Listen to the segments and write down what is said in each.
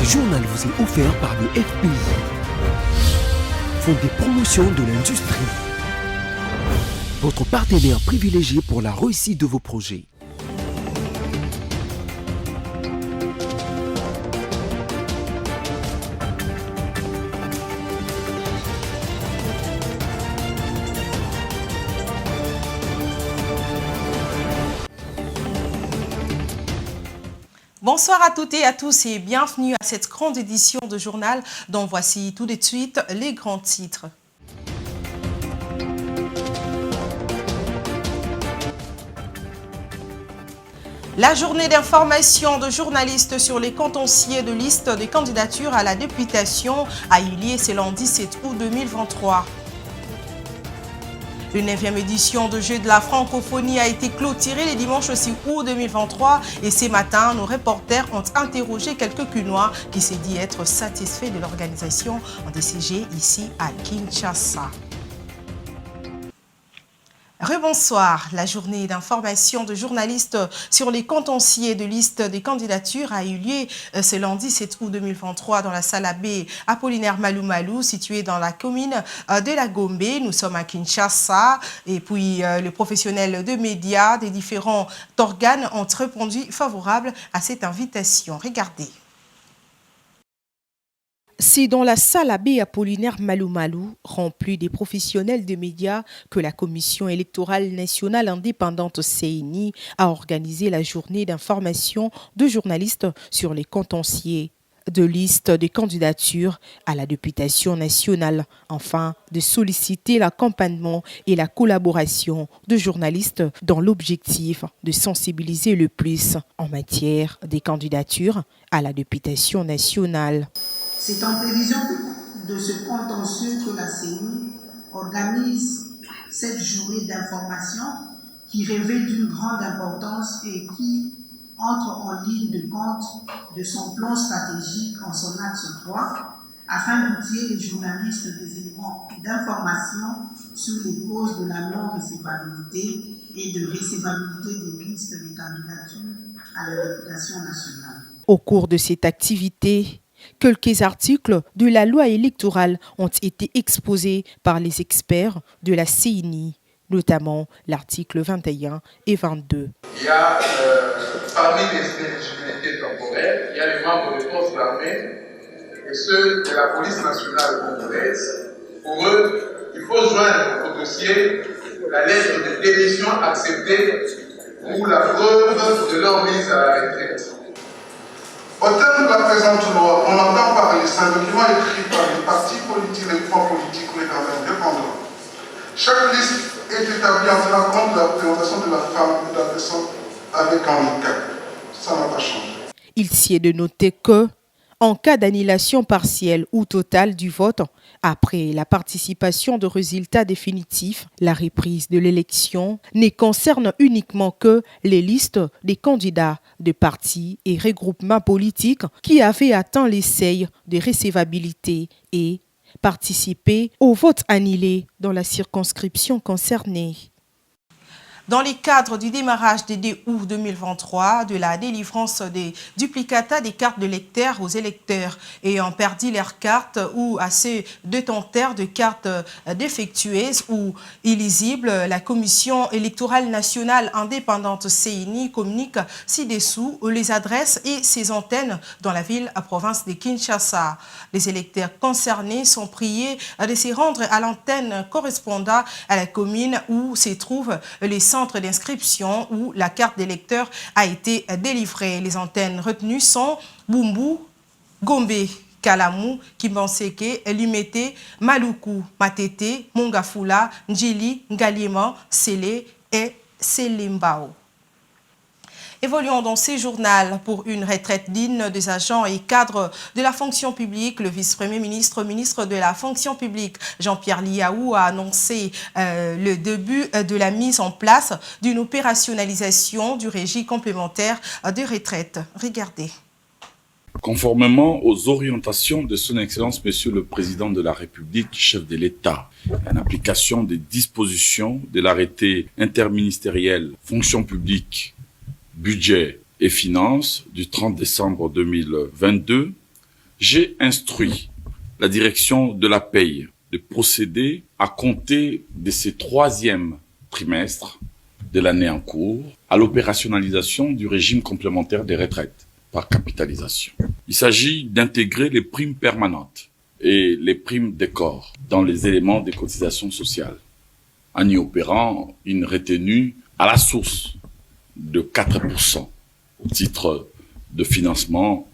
Ce journal vous est offert par le FPI, Fonds des promotions de l'industrie, votre partenaire privilégié pour la réussite de vos projets. Bonsoir à toutes et à tous et bienvenue à cette grande édition de journal dont voici tout de suite les grands titres. La journée d'information de journalistes sur les contentieux de liste des candidatures à la députation a eu lieu ce lundi 17 août 2023. Une 9e édition de Jeux de la francophonie a été clôturée le dimanche 6 août 2023 et ce matin, nos reporters ont interrogé quelques Cunois qui s'est dit être satisfaits de l'organisation en DCG ici à Kinshasa. Rebonsoir, la journée d'information de journalistes sur les contentieux de liste des candidatures a eu lieu ce lundi 7 août 2023 dans la salle AB Apollinaire Malou Malou située dans la commune de la Gombe. Nous sommes à Kinshasa et puis les professionnels de médias des différents organes ont répondu favorables à cette invitation. Regardez. C'est dans la salle AB Apollinaire Malou Malou, remplie des professionnels de médias, que la Commission électorale nationale indépendante CENI a organisé la journée d'information de journalistes sur les contentieux de liste des candidatures à la députation nationale, afin de solliciter l'accompagnement et la collaboration de journalistes dans l'objectif de sensibiliser le plus en matière des candidatures à la députation nationale. C'est en prévision de ce contentieux que la CENI organise cette journée d'information qui revêt d'une grande importance et qui entre en ligne de compte de son plan stratégique en son axe 3 afin d'outiller les journalistes des éléments d'information sur les causes de la non-recevabilité et de recevabilité des listes des candidatures à la députation nationale. Au cours de cette activité, quelques articles de la loi électorale ont été exposés par les experts de la CENI, notamment l'article 21 et 22. Il y a parmi les éligibilités temporaires, il y a les membres des forces armées et ceux de la police nationale congolaise. Pour eux, il faut joindre au dossier la lettre de démission acceptée ou la preuve de leur mise à la retraite. Au terme de la présente loi, on entend parler, c'est un document écrit par les partis politiques, les groupes politiques ou les candidats indépendants. Chaque liste est établie en tenant compte de la représentation de la femme et de la personne avec handicap. Ça n'a pas changé. Il s'y est de noter que, en cas d'annulation partielle ou totale du vote, après la participation de résultats définitifs, la reprise de l'élection ne concerne uniquement que les listes des candidats de partis et regroupements politiques qui avaient atteint les seuils de recevabilité et participé au vote annulé dans la circonscription concernée. Dans le cadre du démarrage des 2 août 2023 de la délivrance des duplicata des cartes de lecteurs aux électeurs ayant perdu leurs cartes ou à ceux détenteurs de cartes défectueuses ou illisibles, la Commission électorale nationale indépendante CENI communique ci-dessous les adresses et ses antennes dans la ville à province de Kinshasa. Les électeurs concernés sont priés de se rendre à l'antenne correspondant à la commune où se trouvent les centres d'inscription où la carte d'électeur a été délivrée. Les antennes retenues sont Bumbu, Gombe, Kalamu, Kibanseke, Limete, Maluku, Matete, Mongafula, Njili, Ngaliema, Sele et Selimbao. Évoluons dans ce journal pour une retraite digne des agents et cadres de la fonction publique. Le vice-premier ministre, ministre de la fonction publique, Jean-Pierre Liaou, a annoncé le début de la mise en place d'une opérationnalisation du régime complémentaire de retraite. Regardez. Conformément aux orientations de son Excellence Monsieur le Président de la République, chef de l'État, en application des dispositions de l'arrêté interministériel fonction publique, budget et finances du 30 décembre 2022, j'ai instruit la direction de la paye de procéder à compter de ce 3e trimestre de l'année en cours à l'opérationnalisation du régime complémentaire des retraites par capitalisation. Il s'agit d'intégrer les primes permanentes et les primes des corps dans les éléments des cotisations sociales, en y opérant une retenue à la source de 4% au titre de financement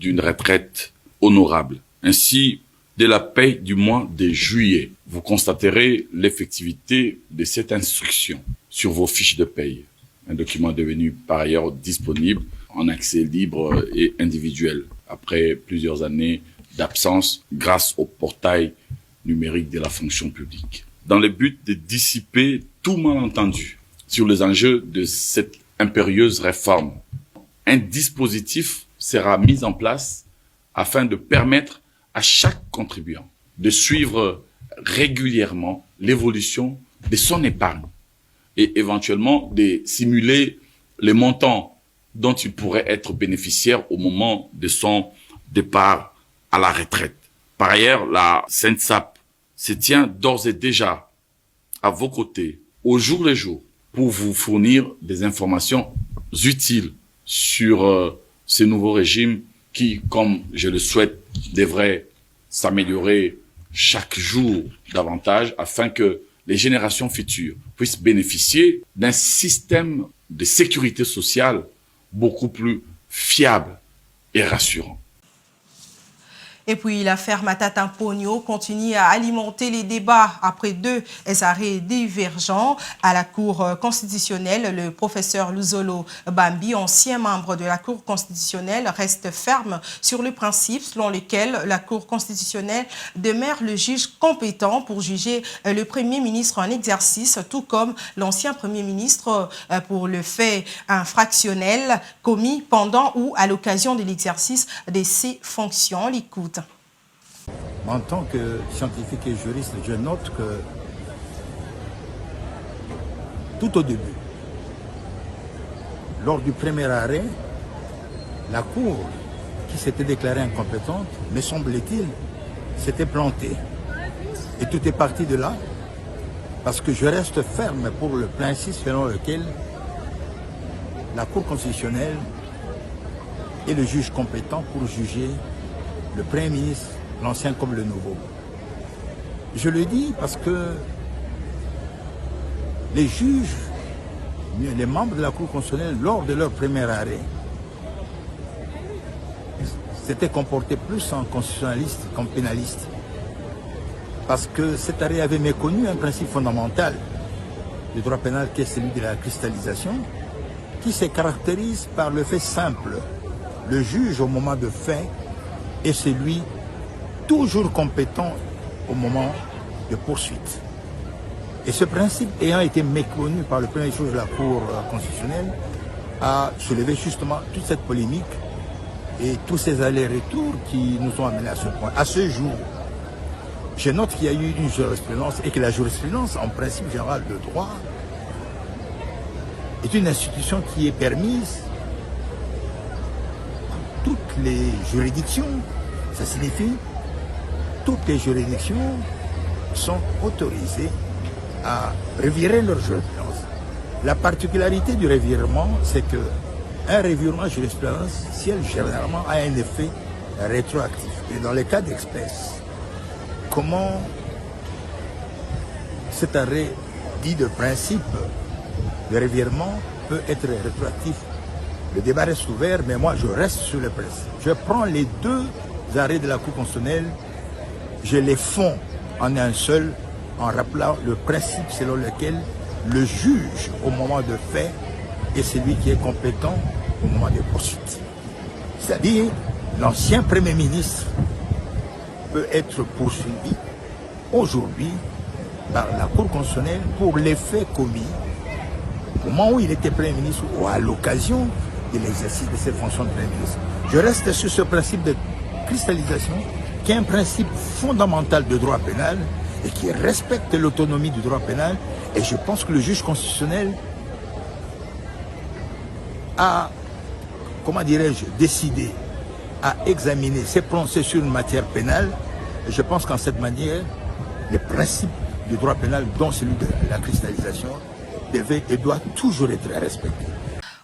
d'une retraite honorable. Ainsi, dès la paie du mois de juillet, vous constaterez l'effectivité de cette instruction sur vos fiches de paye. Un document devenu par ailleurs disponible en accès libre et individuel après plusieurs années d'absence grâce au portail numérique de la fonction publique. Dans le but de dissiper tout malentendu sur les enjeux de cette impérieuse réforme, un dispositif sera mis en place afin de permettre à chaque contribuant de suivre régulièrement l'évolution de son épargne et éventuellement de simuler les montants dont il pourrait être bénéficiaire au moment de son départ à la retraite. Par ailleurs, la SENSAP se tient d'ores et déjà à vos côtés au jour le jour pour vous fournir des informations utiles sur ce nouveau régime qui, comme je le souhaite, devrait s'améliorer chaque jour davantage afin que les générations futures puissent bénéficier d'un système de sécurité sociale beaucoup plus fiable et rassurant. Et puis l'affaire Matata Pogno continue à alimenter les débats après 2 arrêts divergents à la Cour constitutionnelle. Le professeur Luzolo Bambi, ancien membre de la Cour constitutionnelle, reste ferme sur le principe selon lequel la Cour constitutionnelle demeure le juge compétent pour juger le Premier ministre en exercice, tout comme l'ancien Premier ministre pour le fait infractionnel commis pendant ou à l'occasion de l'exercice de ses fonctions. L'écoute. En tant que scientifique et juriste, je note que tout au début, lors du premier arrêt, la Cour, qui s'était déclarée incompétente, me semble-t-il, s'était plantée. Et tout est parti de là, parce que je reste ferme pour le principe selon lequel la Cour constitutionnelle est le juge compétent pour juger le Premier ministre, l'ancien comme le nouveau. Je le dis parce que les juges, les membres de la Cour constitutionnelle, lors de leur premier arrêt, s'étaient comportés plus en constitutionnaliste qu'en pénaliste. Parce que cet arrêt avait méconnu un principe fondamental du droit pénal qui est celui de la cristallisation, qui se caractérise par le fait simple. Le juge au moment de fait est celui toujours compétent au moment de poursuite. Et ce principe ayant été méconnu par le premier juge de la Cour constitutionnelle, a soulevé justement toute cette polémique et tous ces allers-retours qui nous ont amenés à ce point. À ce jour, je note qu'il y a eu une jurisprudence et que la jurisprudence, en principe général de droit, est une institution qui est permise par toutes les juridictions. Ça signifie toutes les juridictions sont autorisées à revirer leur jurisprudence. La particularité du revirement, c'est que un revirement jurisprudentiel généralement a un effet rétroactif. Et dans les cas d'espèce, comment cet arrêt dit de principe de revirement peut être rétroactif? Le débat reste ouvert, mais moi je reste sur le principe. Je prends les 2 arrêts de la Cour constitutionnelle, je les fonds en un seul, en rappelant le principe selon lequel le juge au moment de fait est celui qui est compétent au moment de poursuite. C'est-à-dire, l'ancien Premier ministre peut être poursuivi aujourd'hui par la Cour constitutionnelle pour les faits commis au moment où il était Premier ministre ou à l'occasion de l'exercice de ses fonctions de Premier ministre. Je reste sur ce principe de cristallisation qui est un principe fondamental de droit pénal et qui respecte l'autonomie du droit pénal. Et je pense que le juge constitutionnel a, comment dirais-je, décidé à examiner, s'est prononcé sur une matière pénale. Et je pense qu'en cette manière, les principes du droit pénal, dont celui de la cristallisation, devait et doit toujours être respecté.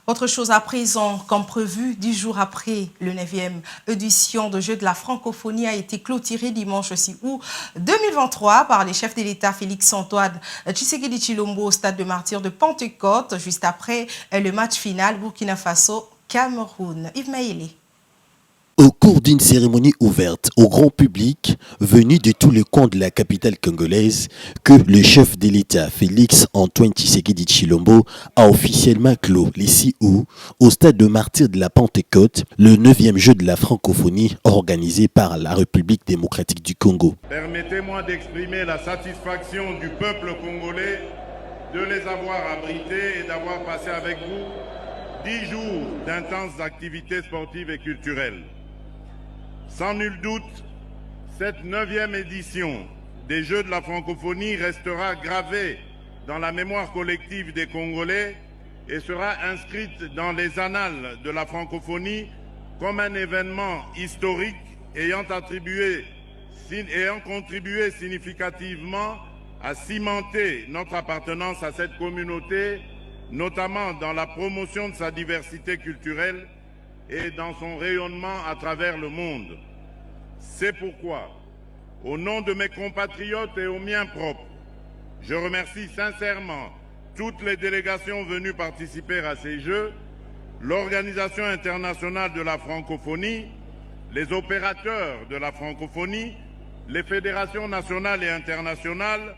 Autre chose à présent, comme prévu, 10 jours après le 9e édition de Jeux de la francophonie a été clôturée dimanche 6 août 2023 par les chefs de l'État Félix-Antoine Tshisekedi Tshilombo au stade de Martyrs de Pentecôte, juste après le match final Burkina Faso-Cameroun. Yves Maïlé. Au cours d'une cérémonie ouverte au grand public, venu de tous les coins de la capitale congolaise, que le chef de l'État Félix-Antoine Tshisekedi Tshilombo a officiellement clos les 6 août au stade de Martyrs de la Pentecôte, le 9e jeu de la francophonie organisé par la République démocratique du Congo. Permettez-moi d'exprimer la satisfaction du peuple congolais de les avoir abrités et d'avoir passé avec vous 10 jours d'intenses activités sportives et culturelles. Sans nul doute, cette 9e édition des Jeux de la francophonie restera gravée dans la mémoire collective des Congolais et sera inscrite dans les annales de la francophonie comme un événement historique ayant contribué significativement à cimenter notre appartenance à cette communauté, notamment dans la promotion de sa diversité culturelle et dans son rayonnement à travers le monde. C'est pourquoi, au nom de mes compatriotes et aux miens propres, je remercie sincèrement toutes les délégations venues participer à ces Jeux, l'Organisation internationale de la francophonie, les opérateurs de la francophonie, les fédérations nationales et internationales,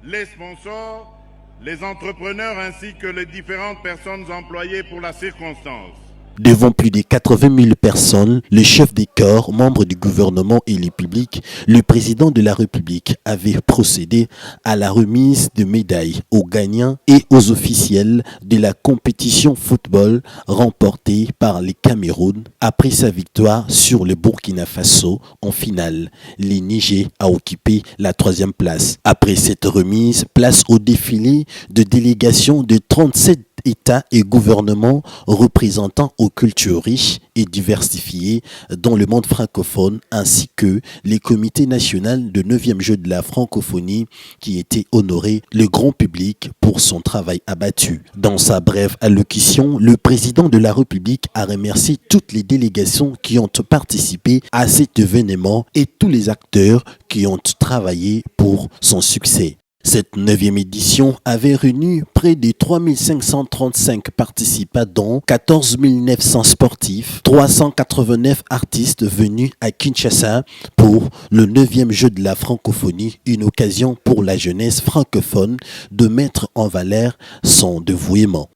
les sponsors, les entrepreneurs ainsi que les différentes personnes employées pour la circonstance. Devant plus de 80 000 personnes, le chef des corps, membres du gouvernement et les publics, le président de la République avait procédé à la remise de médailles aux gagnants et aux officiels de la compétition football remportée par les Cameroun après sa victoire sur le Burkina Faso en finale. Le Niger a occupé la 3e place. Après cette remise, place au défilé de délégations de 37 États et gouvernements représentant aux cultures riches et diversifiées dans le monde francophone, ainsi que les comités nationaux de 9e jeu de la francophonie qui étaient honorés le grand public pour son travail abattu. Dans sa brève allocution, le président de la République a remercié toutes les délégations qui ont participé à cet événement et tous les acteurs qui ont travaillé pour son succès. Cette 9e édition avait réuni près de 3535 participants dont 14 900 sportifs, 389 artistes venus à Kinshasa pour le 9e jeu de la francophonie, une occasion pour la jeunesse francophone de mettre en valeur son dévouement.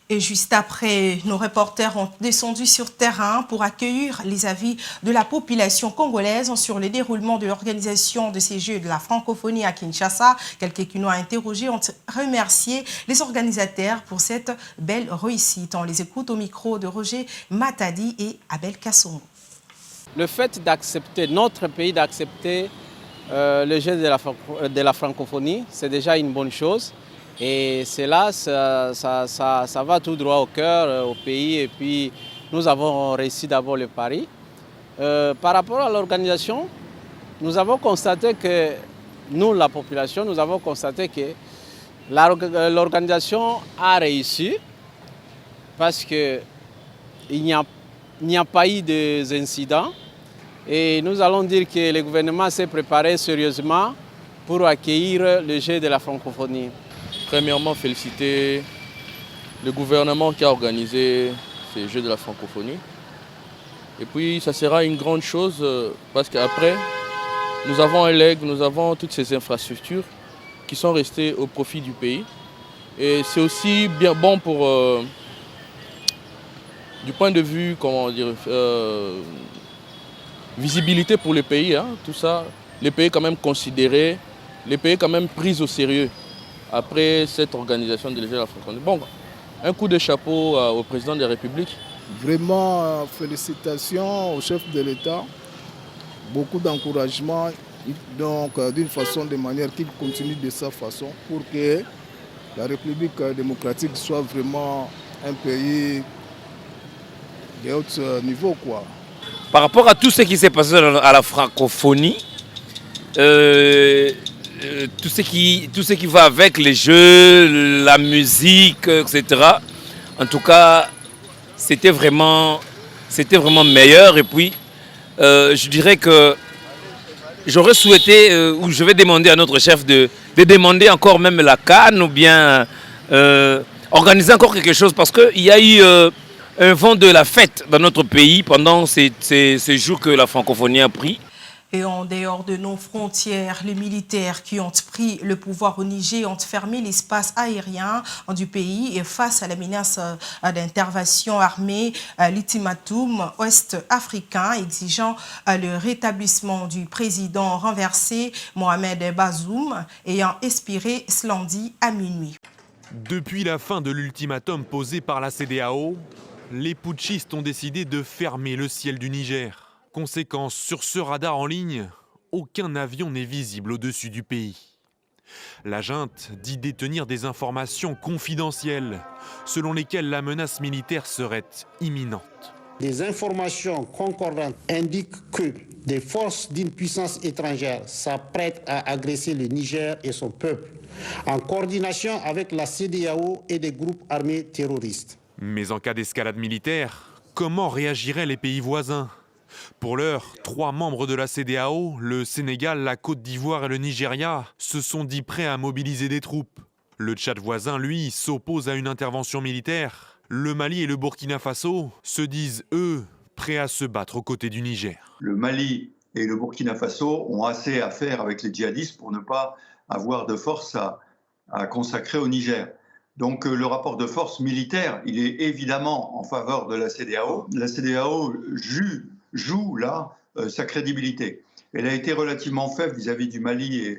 Et juste après, nos reporters ont descendu sur terrain pour accueillir les avis de la population congolaise sur le déroulement de l'organisation de ces Jeux de la francophonie à Kinshasa. Quelques qui nous ont interrogés ont remercié les organisateurs pour cette belle réussite. On les écoute au micro de Roger Matadi et Abel Kassongo. Le fait d'accepter, notre pays d'accepter le Jeu de la francophonie, c'est déjà une bonne chose. Et cela, ça va tout droit au cœur, au pays. Et puis, nous avons réussi d'abord le pari. Par rapport à l'organisation, nous avons constaté que, nous, la population, nous avons constaté que l'organisation a réussi parce qu'il n'y a pas eu d'incidents. Et nous allons dire que le gouvernement s'est préparé sérieusement pour accueillir le Jeu de la francophonie. Premièrement, féliciter le gouvernement qui a organisé ces Jeux de la francophonie. Et puis, ça sera une grande chose parce qu'après, nous avons un legs, nous avons toutes ces infrastructures qui sont restées au profit du pays. Et c'est aussi bien bon pour, du point de vue, comment dire, visibilité pour le pays, hein, tout ça. Les pays quand même considérés, les pays quand même pris au sérieux après cette organisation de Jeux de la francophonie. Bon, un coup de chapeau au président de la République. Vraiment, félicitations au chef de l'État. Beaucoup d'encouragement, donc d'une façon, de manière qu'il continue de sa façon pour que la République démocratique soit vraiment un pays de haut niveau, quoi. par rapport à tout ce qui s'est passé à la francophonie, tout ce qui va avec les jeux, la musique, etc. En tout cas, c'était vraiment meilleur. Et puis, je dirais que j'aurais souhaité, ou je vais demander à notre chef de demander encore même la CAN ou bien organiser encore quelque chose, parce qu'il y a eu un vent de la fête dans notre pays pendant ces jours que la francophonie a pris. Et en dehors de nos frontières, les militaires qui ont pris le pouvoir au Niger ont fermé l'espace aérien du pays et face à la menace d'intervention armée, l'ultimatum ouest-africain exigeant le rétablissement du président renversé Mohamed Bazoum ayant expiré ce lundi à minuit. Depuis la fin de l'ultimatum posé par la CEDEAO, les putschistes ont décidé de fermer le ciel du Niger. Conséquence, sur ce radar en ligne, aucun avion n'est visible au-dessus du pays. La junte dit détenir des informations confidentielles, selon lesquelles la menace militaire serait imminente. Des informations concordantes indiquent que des forces d'une puissance étrangère s'apprêtent à agresser le Niger et son peuple, en coordination avec la CEDEAO et des groupes armés terroristes. Mais en cas d'escalade militaire, comment réagiraient les pays voisins ? Pour l'heure, 3 membres de la CEDEAO, le Sénégal, la Côte d'Ivoire et le Nigeria, se sont dit prêts à mobiliser des troupes. Le Tchad voisin, lui, s'oppose à une intervention militaire. Le Mali et le Burkina Faso se disent, eux, prêts à se battre aux côtés du Niger. Le Mali et le Burkina Faso ont assez à faire avec les djihadistes pour ne pas avoir de force à consacrer au Niger. Donc le rapport de force militaire, il est évidemment en faveur de la CEDEAO. La CEDEAO joue là sa crédibilité. Elle a été relativement faible vis-à-vis du Mali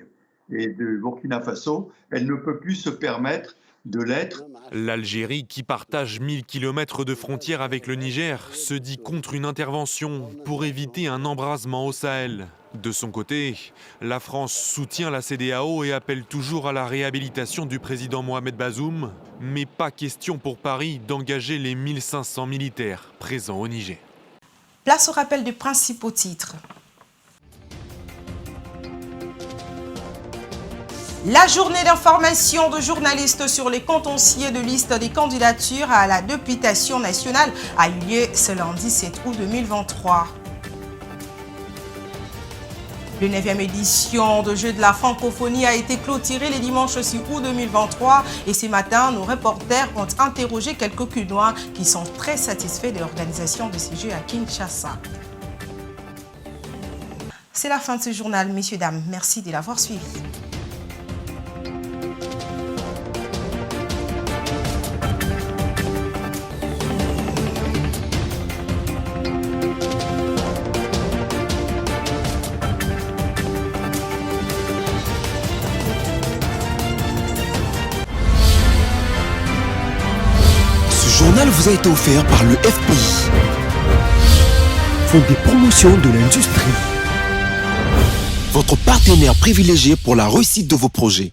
et du Burkina Faso. Elle ne peut plus se permettre de l'être. L'Algérie, qui partage 1000 km de frontière avec le Niger, se dit contre une intervention pour éviter un embrasement au Sahel. De son côté, la France soutient la CEDEAO et appelle toujours à la réhabilitation du président Mohamed Bazoum, mais pas question pour Paris d'engager les 1500 militaires présents au Niger. Place au rappel des principaux titres. La journée d'information de journalistes sur les contentieux de liste des candidatures à la députation nationale a eu lieu ce lundi 7 août 2023. Le 9e édition de Jeux de la francophonie a été clôturée le dimanche 6 août 2023 et ce matin, nos reporters ont interrogé quelques Cunois qui sont très satisfaits de l'organisation de ces Jeux à Kinshasa. C'est la fin de ce journal, messieurs, dames. Merci de l'avoir suivi. Ce journal vous a été offert par le FPI, Fonds de promotion de l'industrie, votre partenaire privilégié pour la réussite de vos projets.